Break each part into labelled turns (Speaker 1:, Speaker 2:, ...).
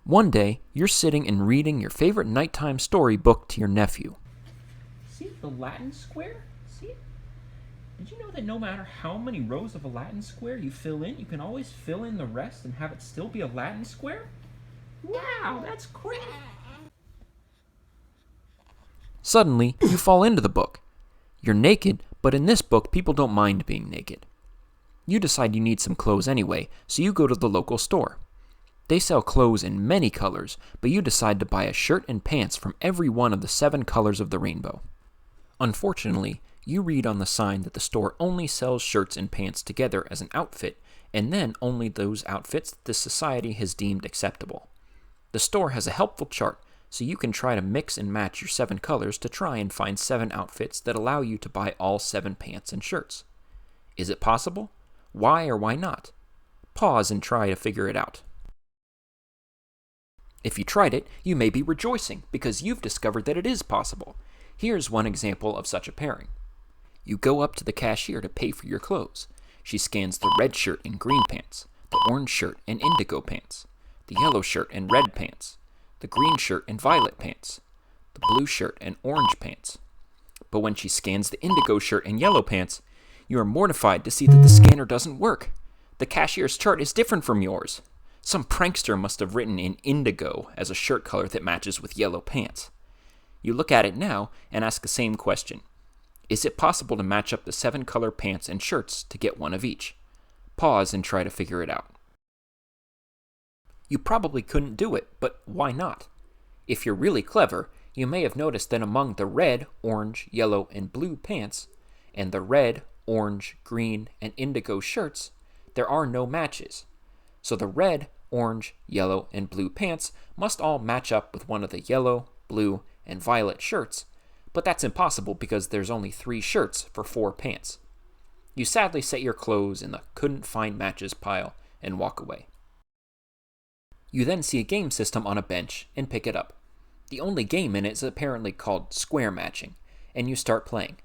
Speaker 1: One day, you're sitting and reading your favorite nighttime story book to your nephew.
Speaker 2: See the Latin square? See it? Did you know that no matter how many rows of a Latin square you fill in, you can always fill in the rest and have it still be a Latin square? Wow, that's great!
Speaker 1: Suddenly, you fall into the book. You're naked, but in this book, people don't mind being naked. You decide you need some clothes anyway, so you go to the local store. They sell clothes in many colors, but you decide to buy a shirt and pants from every one of the 7 colors of the rainbow. Unfortunately, you read on the sign that the store only sells shirts and pants together as an outfit, and then only those outfits that the society has deemed acceptable. The store has a helpful chart, so you can try to mix and match your 7 colors to try and find 7 outfits that allow you to buy all 7 pants and shirts. Is it possible? Why or why not? Pause and try to figure it out. If you tried it, you may be rejoicing because you've discovered that it is possible. Here's one example of such a pairing. You go up to the cashier to pay for your clothes. She scans the red shirt and green pants, the orange shirt and indigo pants, the yellow shirt and red pants, the green shirt and violet pants, the blue shirt and orange pants. But when she scans the indigo shirt and yellow pants, you are mortified to see that the scanner doesn't work. The cashier's chart is different from yours. Some prankster must have written in indigo as a shirt color that matches with yellow pants. You look at it now and ask the same question. Is it possible to match up the 7 color pants and shirts to get one of each? Pause and try to figure it out. You probably couldn't do it, but why not? If you're really clever, you may have noticed that among the red, orange, yellow, and blue pants, and the red, orange, green, and indigo shirts, there are no matches. So the red, orange, yellow, and blue pants must all match up with one of the yellow, blue, and violet shirts, but that's impossible because there's only 3 shirts for 4 pants. You sadly set your clothes in the couldn't find matches pile and walk away. You then see a game system on a bench and pick it up. The only game in it is apparently called square matching, and you start playing.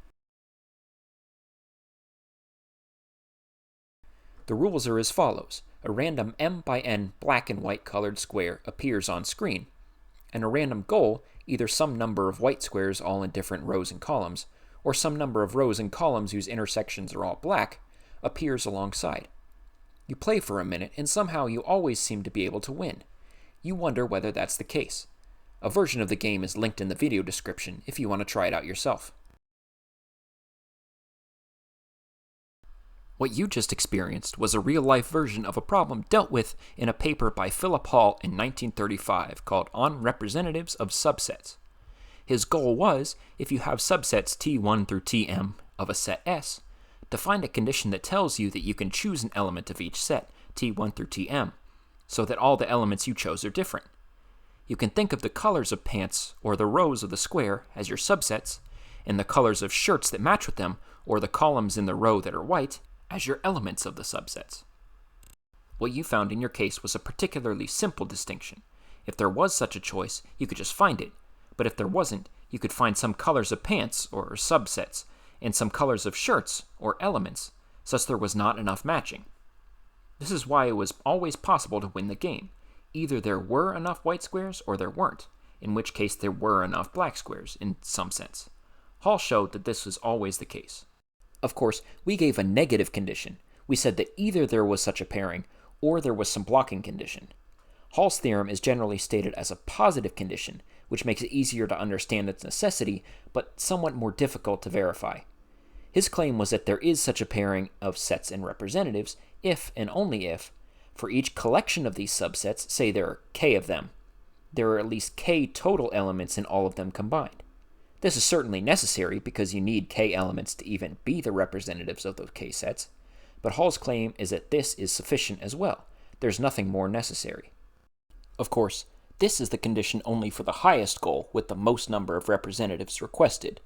Speaker 1: The rules are as follows. A random M by N black and white colored square appears on screen, and a random goal, either some number of white squares all in different rows and columns, or some number of rows and columns whose intersections are all black, appears alongside. You play for a minute, and somehow you always seem to be able to win. You wonder whether that's the case. A version of the game is linked in the video description if you want to try it out yourself. What you just experienced was a real-life version of a problem dealt with in a paper by Philip Hall in 1935 called On Representatives of Subsets. His goal was, if you have subsets T1 through Tm of a set S, to find a condition that tells you that you can choose an element of each set, T1 through Tm, so that all the elements you chose are different. You can think of the colors of pants or the rows of the square as your subsets, and the colors of shirts that match with them, or the columns in the row that are white, as your elements of the subsets. What you found in your case was a particularly simple distinction. If there was such a choice, you could just find it, but if there wasn't, you could find some colors of pants, or subsets, and some colors of shirts, or elements, such there was not enough matching. This is why it was always possible to win the game. Either there were enough white squares, or there weren't, in which case there were enough black squares, in some sense. Hall showed that this was always the case. Of course, we gave a negative condition. We said that either there was such a pairing, or there was some blocking condition. Hall's theorem is generally stated as a positive condition, which makes it easier to understand its necessity, but somewhat more difficult to verify. His claim was that there is such a pairing of sets and representatives if, and only if, for each collection of these subsets, say there are k of them, there are at least k total elements in all of them combined. This is certainly necessary because you need k elements to even be the representatives of those k sets, but Hall's claim is that this is sufficient as well. There's nothing more necessary. Of course, this is the condition only for the highest goal with the most number of representatives requested.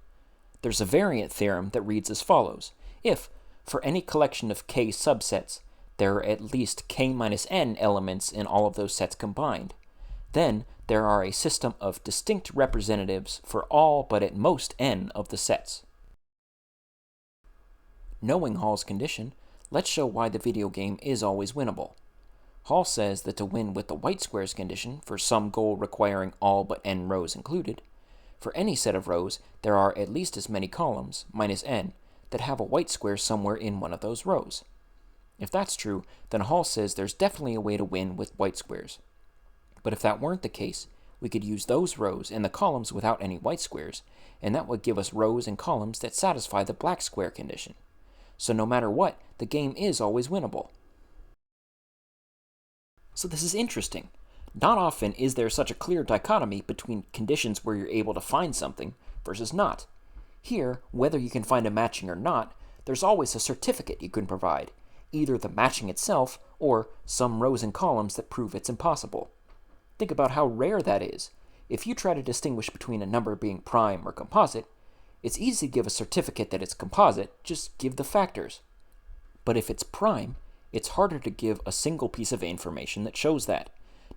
Speaker 1: There's a variant theorem that reads as follows. If, for any collection of k subsets, there are at least k minus n elements in all of those sets combined, then there are a system of distinct representatives for all but at most n of the sets. Knowing Hall's condition, let's show why the video game is always winnable. Hall says that to win with the white squares condition for some goal requiring all but n rows included, for any set of rows, there are at least as many columns, minus n, that have a white square somewhere in one of those rows. If that's true, then Hall says there's definitely a way to win with white squares. But if that weren't the case, we could use those rows and the columns without any white squares, and that would give us rows and columns that satisfy the black square condition. So no matter what, the game is always winnable. So this is interesting. Not often is there such a clear dichotomy between conditions where you're able to find something versus not. Here, whether you can find a matching or not, there's always a certificate you can provide, either the matching itself or some rows and columns that prove it's impossible. Think about how rare that is. If you try to distinguish between a number being prime or composite, it's easy to give a certificate that it's composite, just give the factors. But if it's prime, it's harder to give a single piece of information that shows that.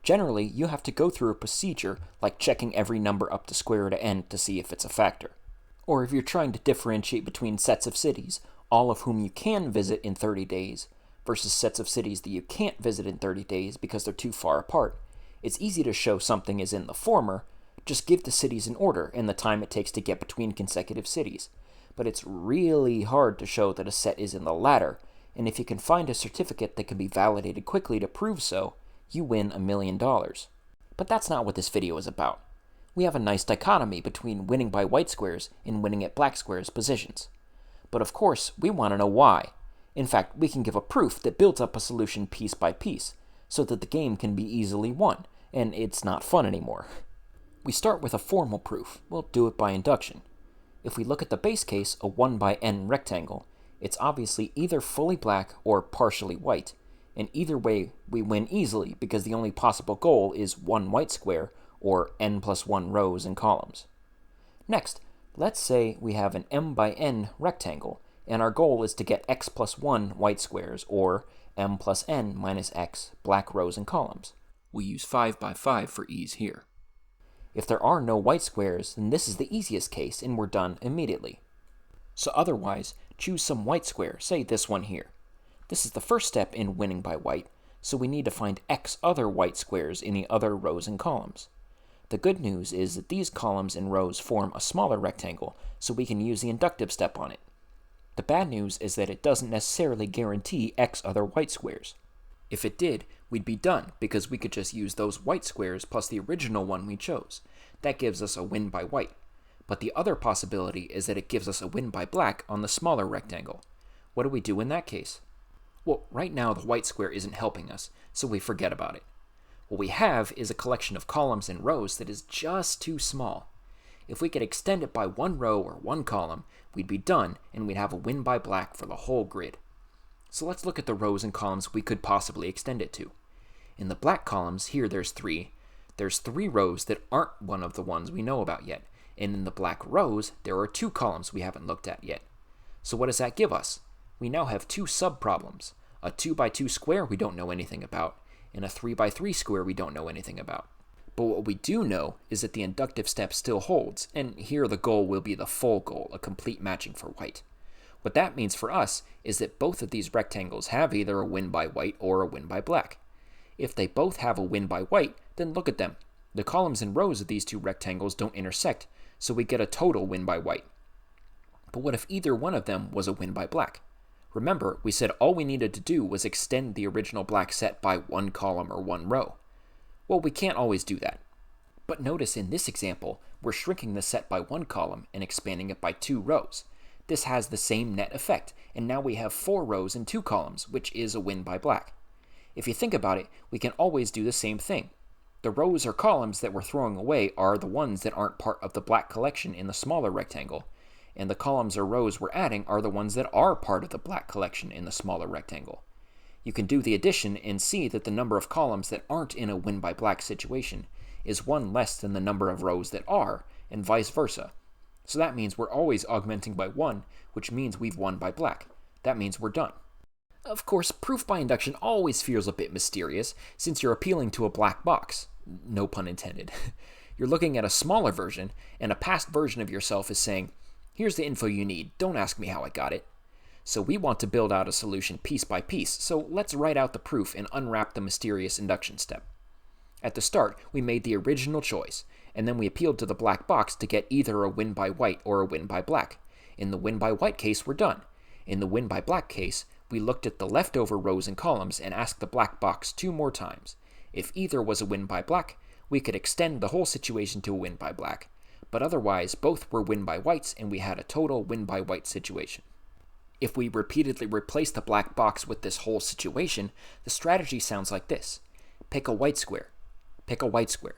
Speaker 1: Generally, you have to go through a procedure like checking every number up to square root of n to see if it's a factor. Or if you're trying to differentiate between sets of cities, all of whom you can visit in 30 days, versus sets of cities that you can't visit in 30 days because they're too far apart, it's easy to show something is in the former, just give the cities in order and the time it takes to get between consecutive cities. But it's really hard to show that a set is in the latter, and if you can find a certificate that can be validated quickly to prove so, you win $1 million. But that's not what this video is about. We have a nice dichotomy between winning by white squares and winning at black squares positions. But of course, we want to know why. In fact, we can give a proof that builds up a solution piece by piece, so that the game can be easily won, and it's not fun anymore. We start with a formal proof. We'll do it by induction. If we look at the base case, a 1 by n rectangle, it's obviously either fully black or partially white, and either way we win easily because the only possible goal is one white square, or n plus 1 rows and columns. Next, let's say we have an m by n rectangle, and our goal is to get x plus 1 white squares, or m plus n minus x black rows and columns. We use 5 by 5 for ease here. If there are no white squares, then this is the easiest case, and we're done immediately. So otherwise, choose some white square, say this one here. This is the first step in winning by white, so we need to find x other white squares in the other rows and columns. The good news is that these columns and rows form a smaller rectangle, so we can use the inductive step on it. The bad news is that it doesn't necessarily guarantee x other white squares. If it did, we'd be done, because we could just use those white squares plus the original one we chose. That gives us a win by white. But the other possibility is that it gives us a win by black on the smaller rectangle. What do we do in that case? Well, right now the white square isn't helping us, so we forget about it. What we have is a collection of columns and rows that is just too small. If we could extend it by one row or one column, we'd be done, and we'd have a win by black for the whole grid. So let's look at the rows and columns we could possibly extend it to. In the black columns, here there's 3. There's 3 rows that aren't one of the ones we know about yet, and in the black rows, there are 2 columns we haven't looked at yet. So what does that give us? We now have 2 sub-problems, a 2 by 2 square we don't know anything about, and a 3 by 3 square we don't know anything about. But what we do know is that the inductive step still holds, and here the goal will be the full goal, a complete matching for white. What that means for us is that both of these rectangles have either a win by white or a win by black. If they both have a win by white, then look at them. The columns and rows of these 2 rectangles don't intersect, so we get a total win by white. But what if either one of them was a win by black? Remember, we said all we needed to do was extend the original black set by 1 column or 1 row. Well, we can't always do that. But notice in this example, we're shrinking the set by 1 column and expanding it by 2 rows. This has the same net effect, and now we have 4 rows and 2 columns, which is a win by black. If you think about it, we can always do the same thing. The rows or columns that we're throwing away are the ones that aren't part of the black collection in the smaller rectangle, and the columns or rows we're adding are the ones that are part of the black collection in the smaller rectangle. You can do the addition and see that the number of columns that aren't in a win by black situation is 1 less than the number of rows that are, and vice versa. So that means we're always augmenting by 1, which means we've won by black. That means we're done. Of course, proof by induction always feels a bit mysterious, since you're appealing to a black box. No pun intended. You're looking at a smaller version, and a past version of yourself is saying, here's the info you need, don't ask me how I got it. So we want to build out a solution piece by piece, so let's write out the proof and unwrap the mysterious induction step. At the start, we made the original choice, and then we appealed to the black box to get either a win by white or a win by black. In the win by white case, we're done. In the win by black case, we looked at the leftover rows and columns and asked the black box 2 more times. If either was a win by black, we could extend the whole situation to a win by black, but otherwise both were win by whites and we had a total win by white situation. If we repeatedly replace the black box with this whole situation, the strategy sounds like this. Pick a white square. Pick a white square.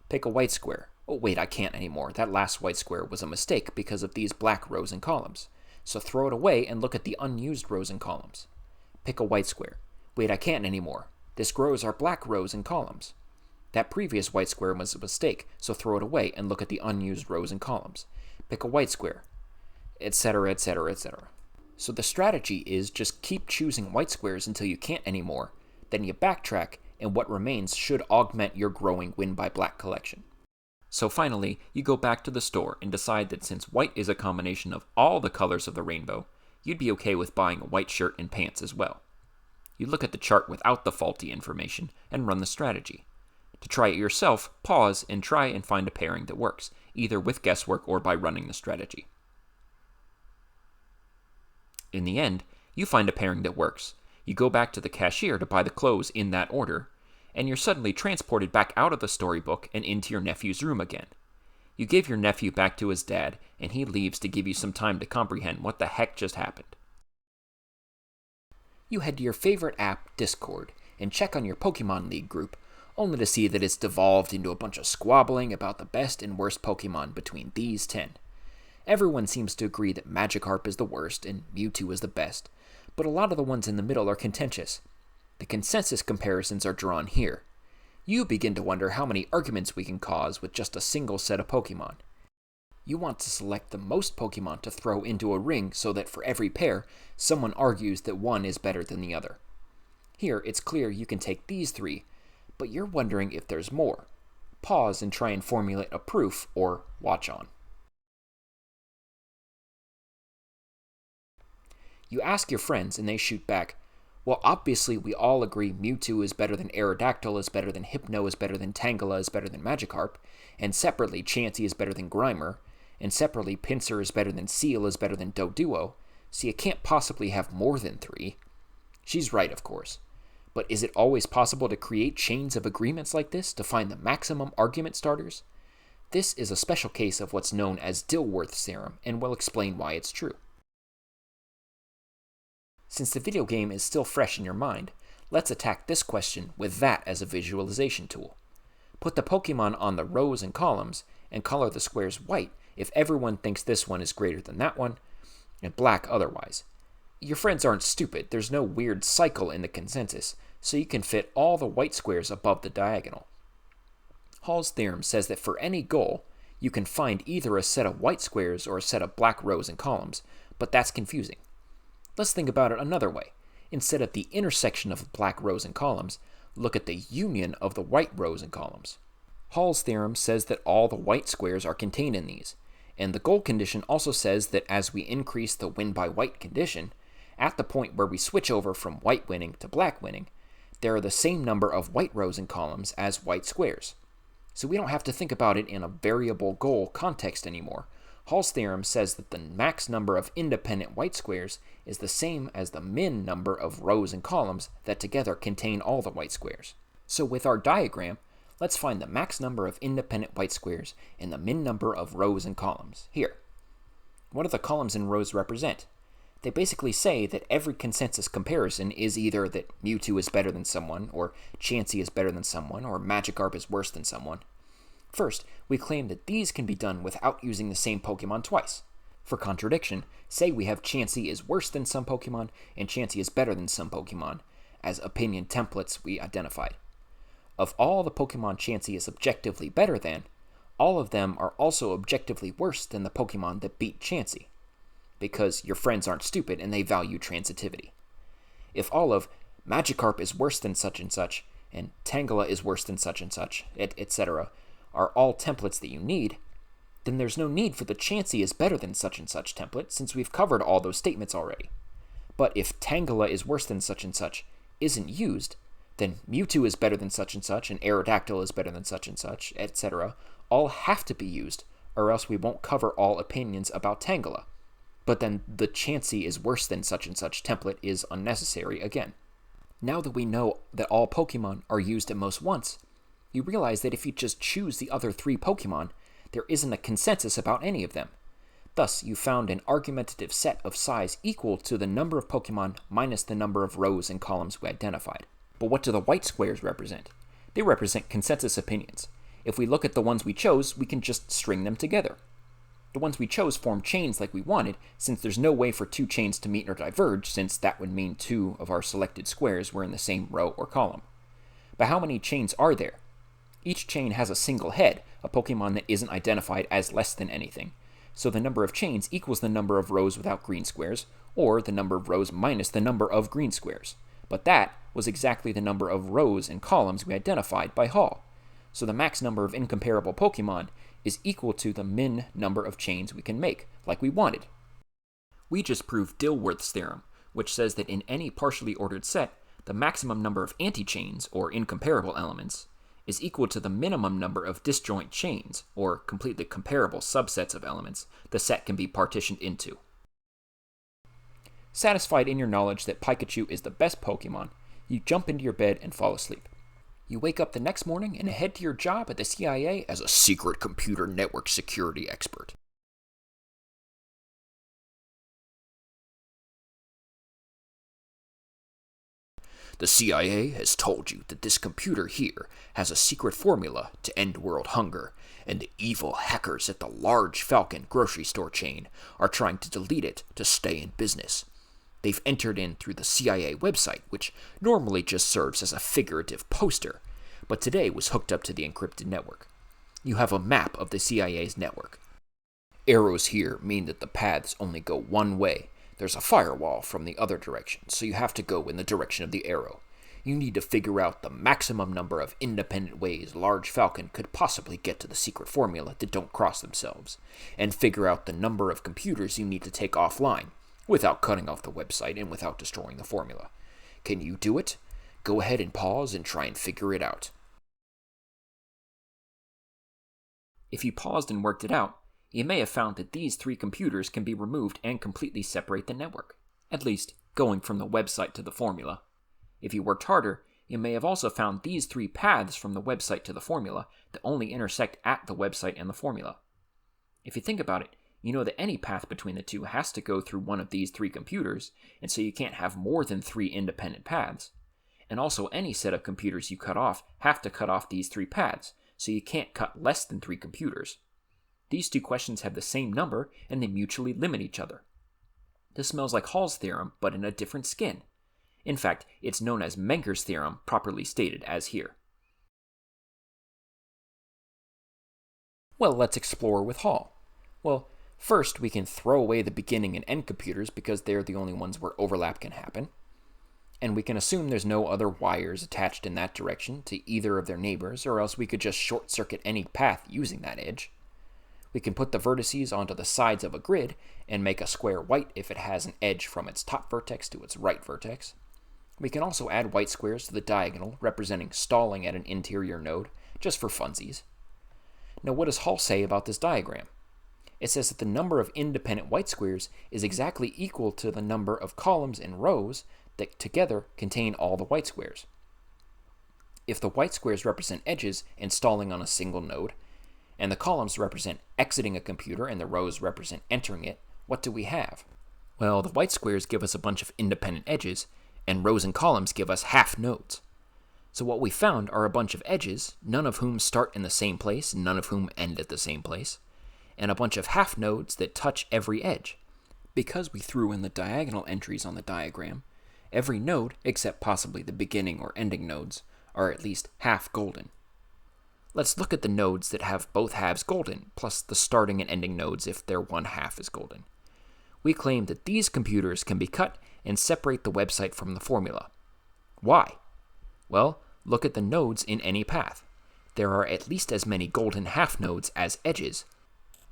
Speaker 1: Pick a white square. Oh wait, I can't anymore. That last white square was a mistake because of these black rows and columns. So throw it away and look at the unused rows and columns. Pick a white square. Wait, I can't anymore. This grows our black rows and columns. That previous white square was a mistake, so throw it away and look at the unused rows and columns. Pick a white square, etc., etc., etc. So the strategy is just keep choosing white squares until you can't anymore, then you backtrack, and what remains should augment your growing win by black collection. So finally, you go back to the store and decide that since white is a combination of all the colors of the rainbow, you'd be okay with buying a white shirt and pants as well. You look at the chart without the faulty information and run the strategy. To try it yourself, pause and try and find a pairing that works, either with guesswork or by running the strategy. In the end, you find a pairing that works. You go back to the cashier to buy the clothes in that order, and you're suddenly transported back out of the storybook and into your nephew's room again. You give your nephew back to his dad, and he leaves to give you some time to comprehend what the heck just happened. You head to your favorite app, Discord, and check on your Pokemon League group, only to see that it's devolved into a bunch of squabbling about the best and worst Pokemon between these 10. Everyone seems to agree that Magikarp is the worst and Mewtwo is the best, but a lot of the ones in the middle are contentious. The consensus comparisons are drawn here. You begin to wonder how many arguments we can cause with just a single set of Pokemon. You want to select the most Pokemon to throw into a ring so that for every pair, someone argues that one is better than the other. Here, it's clear you can take these 3, but you're wondering if there's more. Pause and try and formulate a proof, or watch on. You ask your friends and they shoot back, well, obviously we all agree Mewtwo is better than Aerodactyl, is better than Hypno, is better than Tangela, is better than Magikarp, and separately Chansey is better than Grimer, and separately Pinsir is better than Seel, is better than Doduo, so you can't possibly have more than 3. She's right, of course. But is it always possible to create chains of agreements like this to find the maximum argument starters? This is a special case of what's known as Dilworth's theorem, and we'll explain why it's true. Since the video game is still fresh in your mind, let's attack this question with that as a visualization tool. Put the Pokemon on the rows and columns, and color the squares white if everyone thinks this one is greater than that one, and black otherwise. Your friends aren't stupid, there's no weird cycle in the consensus, so you can fit all the white squares above the diagonal. Hall's theorem says that for any goal, you can find either a set of white squares or a set of black rows and columns, but that's confusing. Let's think about it another way. Instead of the intersection of black rows and columns, look at the union of the white rows and columns. Hall's theorem says that all the white squares are contained in these, and the goal condition also says that as we increase the win by white condition, at the point where we switch over from white winning to black winning, there are the same number of white rows and columns as white squares. So we don't have to think about it in a variable goal context anymore. Hall's theorem says that the max number of independent white squares is the same as the min number of rows and columns that together contain all the white squares. So with our diagram, let's find the max number of independent white squares and the min number of rows and columns. Here. What do the columns and rows represent? They basically say that every consensus comparison is either that Mewtwo is better than someone, or Chansey is better than someone, or Magikarp is worse than someone. First, we claim that these can be done without using the same Pokemon twice. For contradiction, say we have Chansey is worse than some Pokemon, and Chansey is better than some Pokemon, as opinion templates we identified. Of all the Pokemon Chansey is objectively better than, all of them are also objectively worse than the Pokemon that beat Chansey, because your friends aren't stupid and they value transitivity. If all of Magikarp is worse than such and Tangela is worse than such, etc., are all templates that you need, then there's no need for the Chansey is better than such template since we've covered all those statements already. But if Tangela is worse than such and such isn't used, then Mewtwo is better than such and such, and Aerodactyl is better than such and such, etc., all have to be used, or else we won't cover all opinions about Tangela. But then the Chansey is worse than such and such template is unnecessary again. Now that we know that all Pokemon are used at most once, you realize that if you just choose the other 3 Pokemon, there isn't a consensus about any of them. Thus, you found an argumentative set of size equal to the number of Pokemon minus the number of rows and columns we identified. But what do the white squares represent? They represent consensus opinions. If we look at the ones we chose, we can just string them together. The ones we chose form chains like we wanted, since there's no way for 2 chains to meet or diverge, since that would mean 2 of our selected squares were in the same row or column. But how many chains are there? Each chain has a single head, a Pokemon that isn't identified as less than anything. So the number of chains equals the number of rows without green squares, or the number of rows minus the number of green squares. But that was exactly the number of rows and columns we identified by Hall. So the max number of incomparable Pokemon is equal to the min number of chains we can make, like we wanted. We just proved Dilworth's theorem, which says that in any partially ordered set, the maximum number of antichains, or incomparable elements, is equal to the minimum number of disjoint chains, or completely comparable subsets of elements, the set can be partitioned into. Satisfied in your knowledge that Pikachu is the best Pokemon, you jump into your bed and fall asleep. You wake up the next morning and head to your job at the CIA as a secret computer network security expert. The CIA has told you that this computer here has a secret formula to end world hunger, and the evil hackers at the Large Falcon grocery store chain are trying to delete it to stay in business. They've entered in through the CIA website, which normally just serves as a figurative poster, but today was hooked up to the encrypted network. You have a map of the CIA's network. Arrows here mean that the paths only go one way. There's a firewall from the other direction, so you have to go in the direction of the arrow. You need to figure out the maximum number of independent ways Large Falcon could possibly get to the secret formula that don't cross themselves, and figure out the number of computers you need to take offline, without cutting off the website and without destroying the formula. Can you do it? Go ahead and pause and try and figure it out. If you paused and worked it out, you may have found that these 3 computers can be removed and completely separate the network, at least going from the website to the formula. If you worked harder, you may have also found these 3 paths from the website to the formula that only intersect at the website and the formula. If you think about it, you know that any path between the two has to go through one of these 3 computers, and so you can't have more than 3 independent paths. And also any set of computers you cut off have to cut off these 3 paths, so you can't cut less than 3 computers. These 2 questions have the same number, and they mutually limit each other. This smells like Hall's theorem, but in a different skin. In fact, it's known as Menger's theorem, properly stated as here. Well, let's explore with Hall. Well, first we can throw away the beginning and end computers because they're the only ones where overlap can happen. And we can assume there's no other wires attached in that direction to either of their neighbors, or else we could just short-circuit any path using that edge. We can put the vertices onto the sides of a grid and make a square white if it has an edge from its top vertex to its right vertex. We can also add white squares to the diagonal, representing stalling at an interior node, just for funsies. Now, what does Hall say about this diagram? It says that the number of independent white squares is exactly equal to the number of columns and rows that together contain all the white squares. If the white squares represent edges and stalling on a single node, and the columns represent exiting a computer and the rows represent entering it, what do we have? Well, the white squares give us a bunch of independent edges, and rows and columns give us half nodes. So what we found are a bunch of edges, none of whom start in the same place, none of whom end at the same place, and a bunch of half nodes that touch every edge. Because we threw in the diagonal entries on the diagram, every node, except possibly the beginning or ending nodes, are at least half golden. Let's look at the nodes that have both halves golden, plus the starting and ending nodes if their one half is golden. We claim that these computers can be cut and separate the website from the formula. Why? Well, look at the nodes in any path. There are at least as many golden half nodes as edges,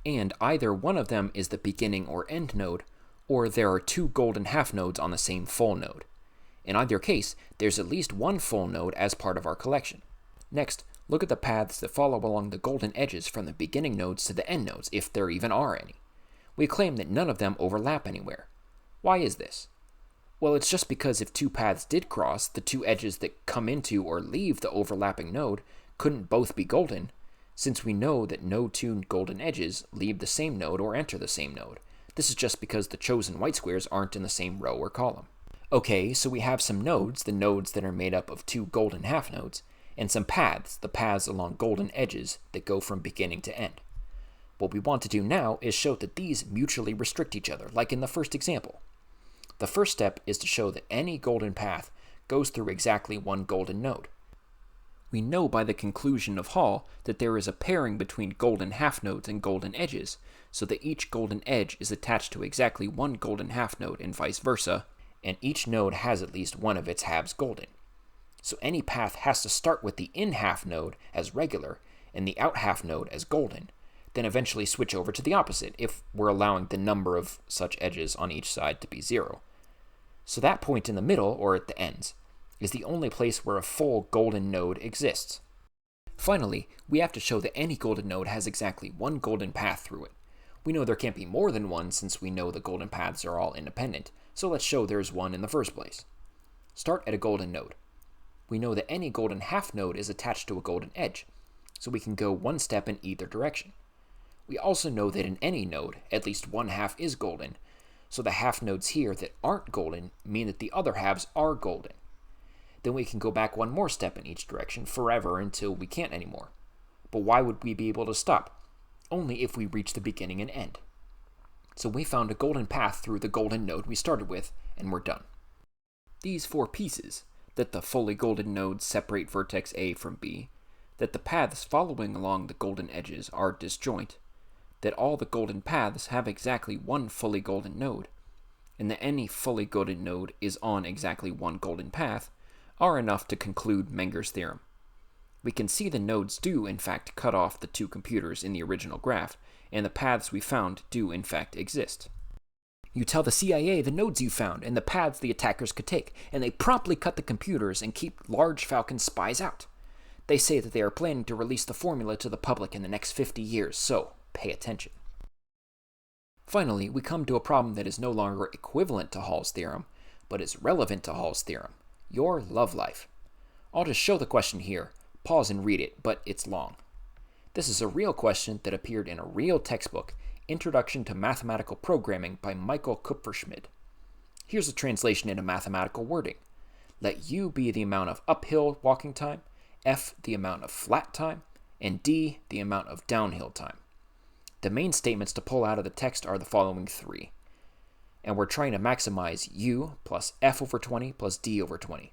Speaker 1: and either one of them is the beginning or end node, or there are two golden half nodes on the same full node. In either case, there's at least one full node as part of our collection. Next, look at the paths that follow along the golden edges from the beginning nodes to the end nodes, if there even are any. We claim that none of them overlap anywhere. Why is this? Well, it's just because if two paths did cross, the two edges that come into or leave the overlapping node couldn't both be golden, since we know that no two golden edges leave the same node or enter the same node. This is just because the chosen white squares aren't in the same row or column. Okay, so we have some nodes, the nodes that are made up of two golden half nodes, and some paths, the paths along golden edges that go from beginning to end. What we want to do now is show that these mutually restrict each other, like in the first example. The first step is to show that any golden path goes through exactly one golden node. We know by the conclusion of Hall that there is a pairing between golden half nodes and golden edges, so that each golden edge is attached to exactly one golden half node and vice versa, and each node has at least one of its halves golden. So any path has to start with the in half node as regular and the out half node as golden, then eventually switch over to the opposite if we're allowing the number of such edges on each side to be 0. So that point in the middle, or at the ends, is the only place where a full golden node exists. Finally, we have to show that any golden node has exactly one golden path through it. We know there can't be more than one since we know the golden paths are all independent, so let's show there's one in the first place. Start at a golden node. We know that any golden half node is attached to a golden edge, so we can go one step in either direction. We also know that in any node, at least one half is golden, so the half nodes here that aren't golden mean that the other halves are golden. Then we can go back one more step in each direction forever until we can't anymore. But why would we be able to stop? Only if we reach the beginning and end. So we found a golden path through the golden node we started with, and we're done. These four pieces, that the fully golden nodes separate vertex A from B, that the paths following along the golden edges are disjoint, that all the golden paths have exactly one fully golden node, and that any fully golden node is on exactly one golden path, are enough to conclude Menger's theorem. We can see the nodes do in fact cut off the two computers in the original graph, and the paths we found do in fact exist. You tell the CIA the nodes you found and the paths the attackers could take, and they promptly cut the computers and keep large Falcon spies out. They say that they are planning to release the formula to the public in the next 50 years, so pay attention. Finally, we come to a problem that is no longer equivalent to Hall's theorem, but is relevant to Hall's theorem: your love life. I'll just show the question here, pause and read it, but it's long. This is a real question that appeared in a real textbook, Introduction to Mathematical Programming by Michael Kupferschmidt. Here's a translation into mathematical wording. Let U be the amount of uphill walking time, F the amount of flat time, and D the amount of downhill time. The main statements to pull out of the text are the following three. And we're trying to maximize U plus F over 20 plus D over 20.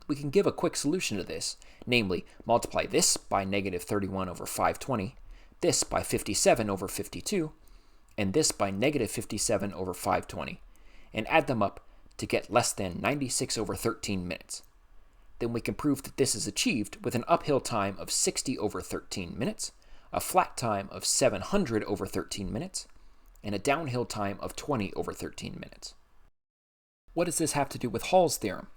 Speaker 1: We can give a quick solution to this, namely multiply this by negative 31 over 520, this by 57 over 52, and this by negative 57 over 520, and add them up to get less than 96 over 13 minutes. Then we can prove that this is achieved with an uphill time of 60 over 13 minutes, a flat time of 700 over 13 minutes, and a downhill time of 20 over 13 minutes. What does this have to do with Hall's theorem?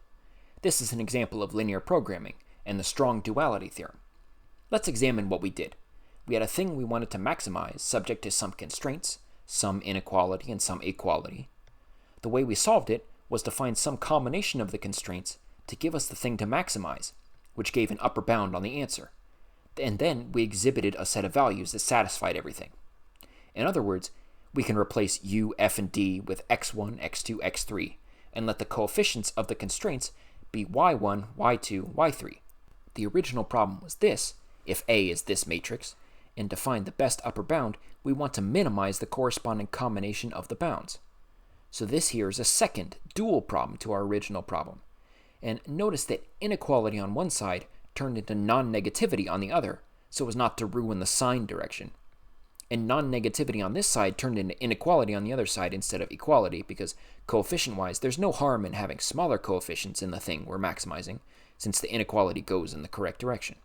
Speaker 1: This is an example of linear programming and the strong duality theorem. Let's examine what we did. We had a thing we wanted to maximize subject to some constraints, some inequality and some equality. The way we solved it was to find some combination of the constraints to give us the thing to maximize, which gave an upper bound on the answer. And then we exhibited a set of values that satisfied everything. In other words, we can replace U, F, and D with x1, x2, x3, and let the coefficients of the constraints be y1, y2, y3. The original problem was this: if A is this matrix, and to find the best upper bound, we want to minimize the corresponding combination of the bounds. So this here is a second dual problem to our original problem. And notice that inequality on one side turned into non-negativity on the other, so as not to ruin the sign direction. And non-negativity on this side turned into inequality on the other side instead of equality, because coefficient-wise, there's no harm in having smaller coefficients in the thing we're maximizing, since the inequality goes in the correct direction.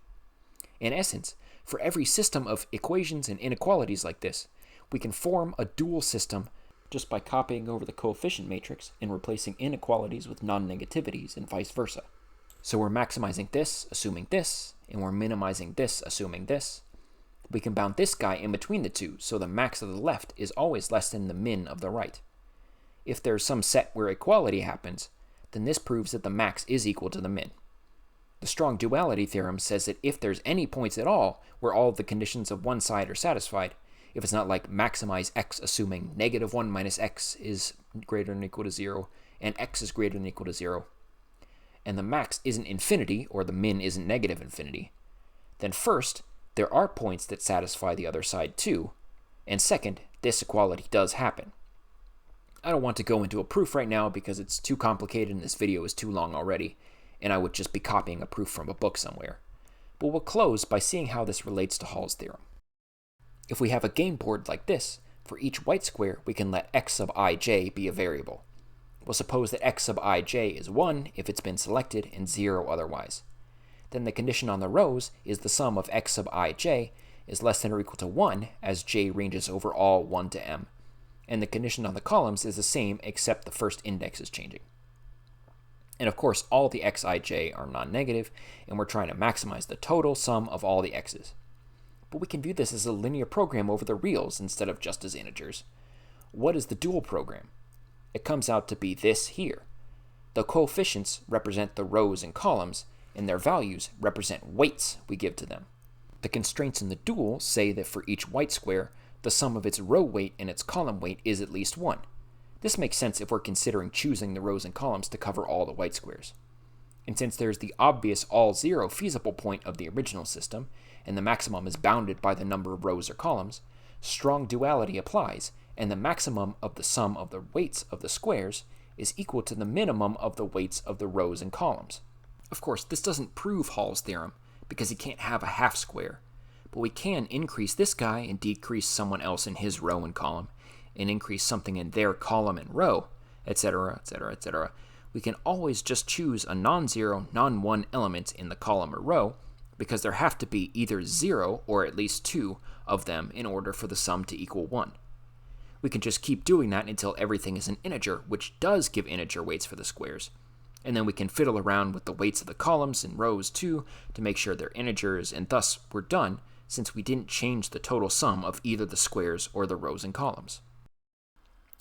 Speaker 1: In essence, for every system of equations and inequalities like this, we can form a dual system just by copying over the coefficient matrix and replacing inequalities with non-negativities and vice versa. So we're maximizing this, assuming this, and we're minimizing this, assuming this. We can bound this guy in between the two, so the max of the left is always less than the min of the right. If there's some set where equality happens, then this proves that the max is equal to the min. The strong duality theorem says that if there's any points at all where all of the conditions of one side are satisfied, if it's not like maximize x assuming -1 minus x is greater than or equal to 0, and x is greater than or equal to 0, and the max isn't infinity, or the min isn't negative infinity, then first, there are points that satisfy the other side too, and second, this equality does happen. I don't want to go into a proof right now because it's too complicated and this video is too long already, and I would just be copying a proof from a book somewhere. But we'll close by seeing how this relates to Hall's theorem. If we have a game board like this, for each white square we can let x sub ij be a variable. We'll suppose that x sub ij is 1 if it's been selected and 0 otherwise. Then the condition on the rows is the sum of x sub ij is less than or equal to 1 as j ranges over all 1 to m. And the condition on the columns is the same except the first index is changing. And of course, all the xij are non-negative, and we're trying to maximize the total sum of all the x's. But we can view this as a linear program over the reals instead of just as integers. What is the dual program? It comes out to be this here. The coefficients represent the rows and columns, and their values represent weights we give to them. The constraints in the dual say that for each white square, the sum of its row weight and its column weight is at least 1. This makes sense if we're considering choosing the rows and columns to cover all the white squares. And since there's the obvious all-zero feasible point of the original system, and the maximum is bounded by the number of rows or columns, strong duality applies, and the maximum of the sum of the weights of the squares is equal to the minimum of the weights of the rows and columns. Of course, this doesn't prove Hall's theorem, because you can't have a half square, but we can increase this guy and decrease someone else in his row and column, and increase something in their column and row, etc., etc., etc. We can always just choose a non-zero, non-1 element in the column or row, because there have to be either 0 or at least 2 of them in order for the sum to equal 1. We can just keep doing that until everything is an integer, which does give integer weights for the squares. And then we can fiddle around with the weights of the columns and rows too to make sure they're integers, and thus we're done, since we didn't change the total sum of either the squares or the rows and columns.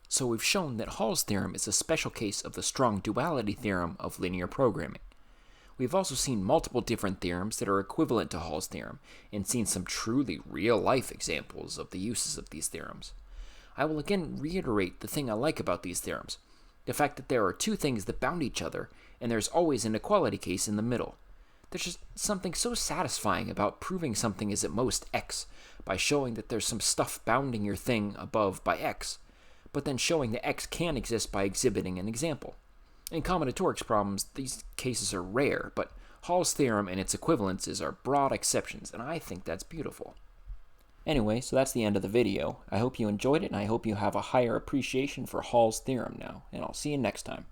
Speaker 1: So we've shown that Hall's theorem is a special case of the strong duality theorem of linear programming. We've also seen multiple different theorems that are equivalent to Hall's theorem, and seen some truly real-life examples of the uses of these theorems. I will again reiterate the thing I like about these theorems, the fact that there are two things that bound each other, and there's always an equality case in the middle. There's just something so satisfying about proving something is at most x by showing that there's some stuff bounding your thing above by x, but then showing that x can exist by exhibiting an example. In combinatorics problems, these cases are rare, but Hall's theorem and its equivalences are broad exceptions, and I think that's beautiful. Anyway, so that's the end of the video. I hope you enjoyed it, and I hope you have a higher appreciation for Hall's theorem now, and I'll see you next time.